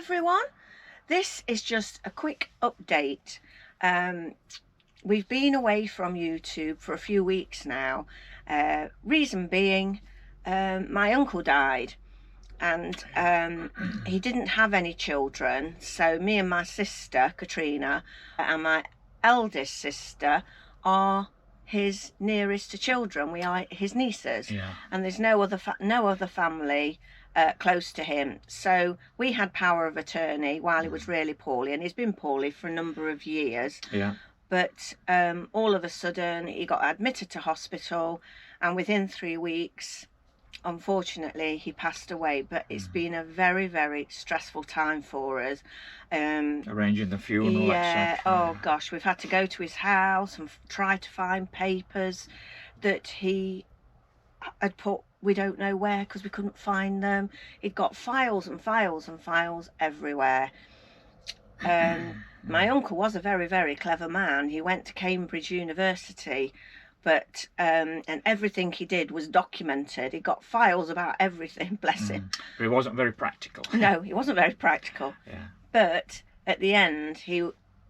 everyone. This is just a quick update. We've been away from YouTube for a few weeks now. Reason being, my uncle died, and he didn't have any children, so me and my sister Katrina and my eldest sister are his nearest to children. We are his nieces, and there's no other family close to him. So we had power of attorney while he was really poorly, and he's been poorly for a number of years. But all of a sudden he got admitted to hospital, and within 3 weeks, unfortunately, he passed away. But it's been a very, very stressful time for us. Arranging the funeral, yeah, etc. oh gosh, we've had to go to his house and try to find papers that he had put we don't know where, because we couldn't find them. He'd got files and files and files everywhere. My uncle was a very, very clever man. He went to Cambridge University, but and everything he did was documented. He got files about everything, bless him. But he wasn't very practical. No, he wasn't very practical. But at the end,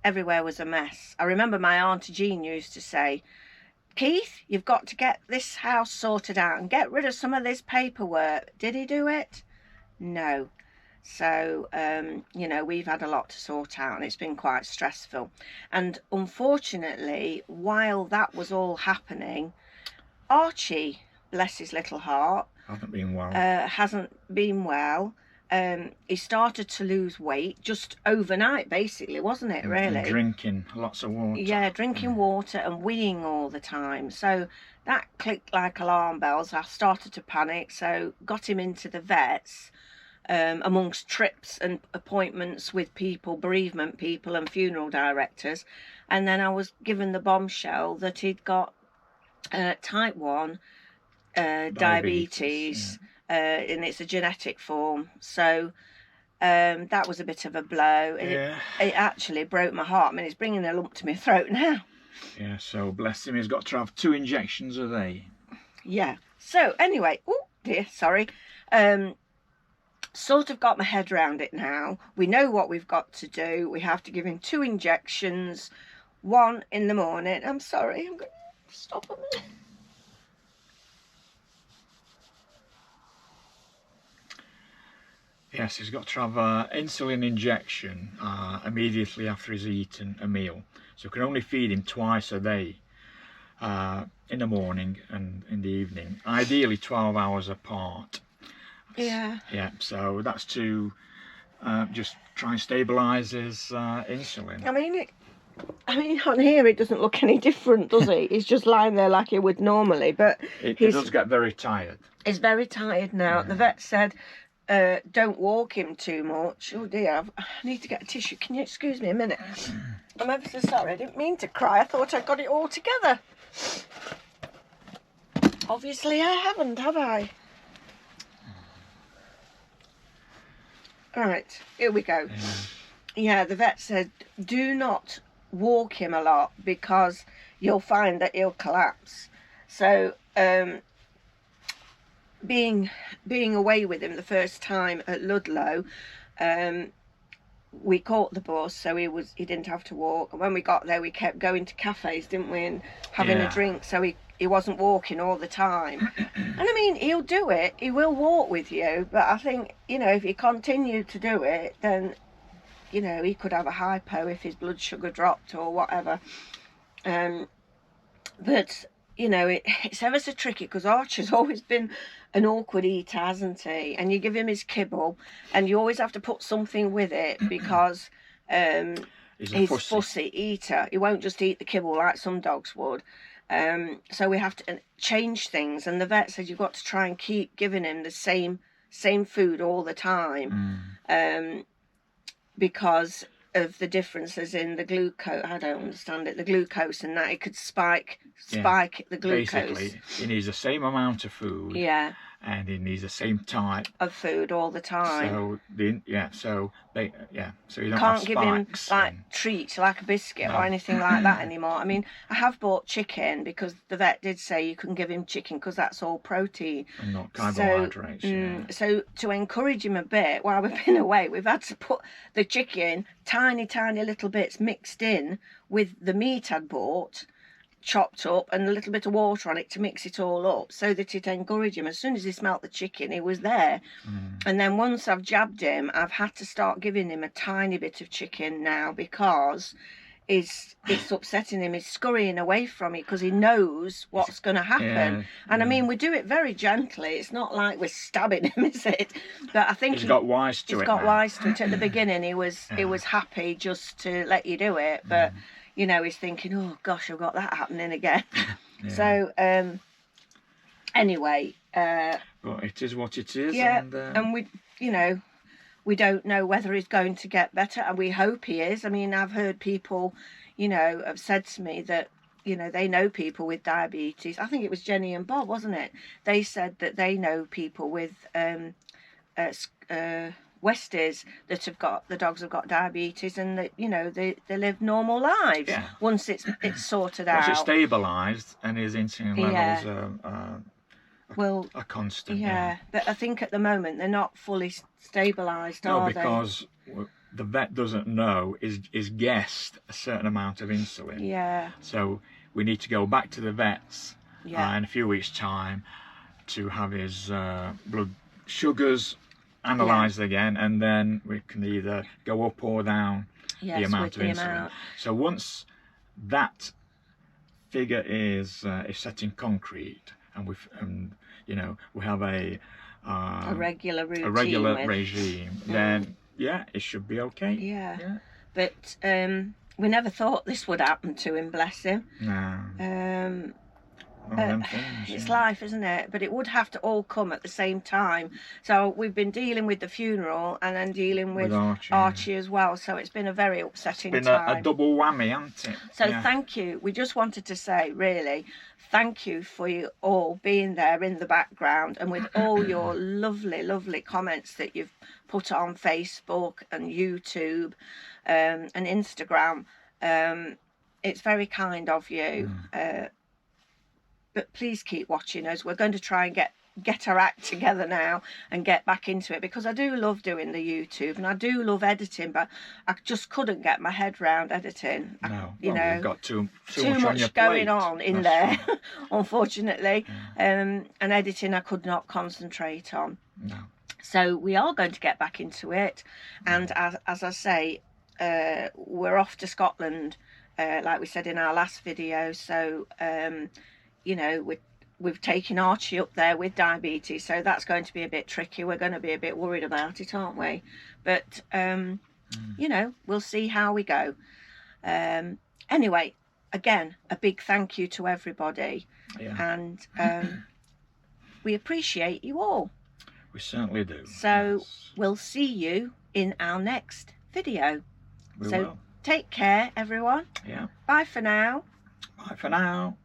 everywhere was a mess. I remember my Auntie Jean used to say, Keith, you've got to get this house sorted out and get rid of some of this paperwork. Did he do it? No. So, you know, we've had a lot to sort out, and it's been quite stressful. And unfortunately, while that was all happening, Archie, bless his little heart, hasn't been well. He started to lose weight just overnight, basically, wasn't it, really? And drinking lots of water. Yeah, drinking water and weeing all the time. So that clicked like alarm bells. I started to panic, so got him into the vets, amongst trips and appointments with people, bereavement people and funeral directors. And then I was given the bombshell that he'd got type 1 diabetes. And it's a genetic form, so that was a bit of a blow. It actually broke my heart. I mean, it's bringing a lump to my throat now. Yeah, so bless him, he's got to have 2 injections a day. Yeah, so anyway, oh dear, sorry, sort of got my head around it now. We know what we've got to do. We have to give him 2 injections, 1 in the morning. I'm sorry, I'm going to stop a minute. Yes, he's got to have an insulin injection immediately after he's eaten a meal. So we can only feed him twice a day, in the morning and in the evening, ideally 12 hours apart. Yeah. Yeah, so that's to just try and stabilise his insulin. I mean, on here it doesn't look any different, does it? He's just lying there like he would normally, but he does get very tired. He's very tired now. The vet said, don't walk him too much. Oh dear, I need to get a tissue. Can you excuse me a minute? I'm ever so sorry. I didn't mean to cry. I thought I got it all together. Obviously I haven't, have I? Right, here we go. Yeah, the vet said, do not walk him a lot because you'll find that he'll collapse. So, being away with him the first time at Ludlow, we caught the bus, so he didn't have to walk. And when we got there, we kept going to cafes, didn't we, and having a drink, so he wasn't walking all the time. And I mean, he'll do it, he will walk with you, but I think, you know, if he continued to do it, then, you know, he could have a hypo if his blood sugar dropped or whatever. But you know, it's ever so tricky because Archie's always been an awkward eater, hasn't he? And you give him his kibble and you always have to put something with it because he's a fussy eater. He won't just eat the kibble like some dogs would. So we have to change things, and the vet said you've got to try and keep giving him the same food all the time, because of the differences in the glucose. I don't understand it. The glucose, and that it could spike the glucose. Basically, he needs the same amount of food. Yeah. and he needs the same type of food all the time. So so you don't Can't have give him spikes like and- treats like a biscuit No. or anything like that anymore. I mean, I have bought chicken because the vet did say you can give him chicken because that's all protein. and not carbohydrates. So to encourage him a bit while we've been away, we've had to put the chicken, tiny little bits mixed in with the meat I'd bought, chopped up, and a little bit of water on it to mix it all up so that it encouraged him. As soon as he smelt the chicken, he was there. And then once I've jabbed him, I've had to start giving him a tiny bit of chicken now because it's upsetting him. He's scurrying away from it because he knows what's going to happen. And I mean, we do it very gently. It's not like we're stabbing him, is it? But I think He's got wise to it. He's got wise to it. At the beginning, he was happy just to let you do it, but you know, he's thinking, oh gosh, I've got that happening again. So anyway, but it is what it is. yeah, and we, you know, we don't know whether he's going to get better, and we hope he is. I mean, I've heard people, you know, have said to me that, you know, they know people with diabetes. I think it was Jenny and Bob, wasn't it? They said that they know people with Westies that have got, the dogs have got diabetes, and that, you know, they live normal lives once it's sorted out. Once it's stabilised and his insulin levels are constant. But I think at the moment they're not fully stabilised, are they? No, because the vet doesn't know, is guessed a certain amount of insulin. Yeah. So we need to go back to the vets in a few weeks' time to have his blood sugars analysed again, and then we can either go up or down the amount of insulin. So once that figure is set in concrete, and we have a regular routine, regime, then it should be okay. But we never thought this would happen to him, bless him. No. It's life, isn't it? But it would have to all come at the same time. So we've been dealing with the funeral and then dealing with Archie as well. So it's been a very upsetting time. It's been a double whammy, hasn't it? So thank you. We just wanted to say, really, thank you for you all being there in the background and with all your lovely comments that you've put on Facebook and YouTube and Instagram. It's very kind of you. But please keep watching us. We're going to try and get our act together now and get back into it, because I do love doing the YouTube and I do love editing, but I just couldn't get my head round editing. You've got too much going on in there, unfortunately. And editing I could not concentrate on. No. So we are going to get back into it, and as I say, we're off to Scotland, like we said in our last video. So you know, we've taken Archie up there with diabetes, so that's going to be a bit tricky. We're going to be a bit worried about it, aren't we? But you know, we'll see how we go. Anyway, again, a big thank you to everybody, and we appreciate you all. We certainly do. So we'll see you in our next video. We will. Take care, everyone. Yeah. Bye for now. Bye for now.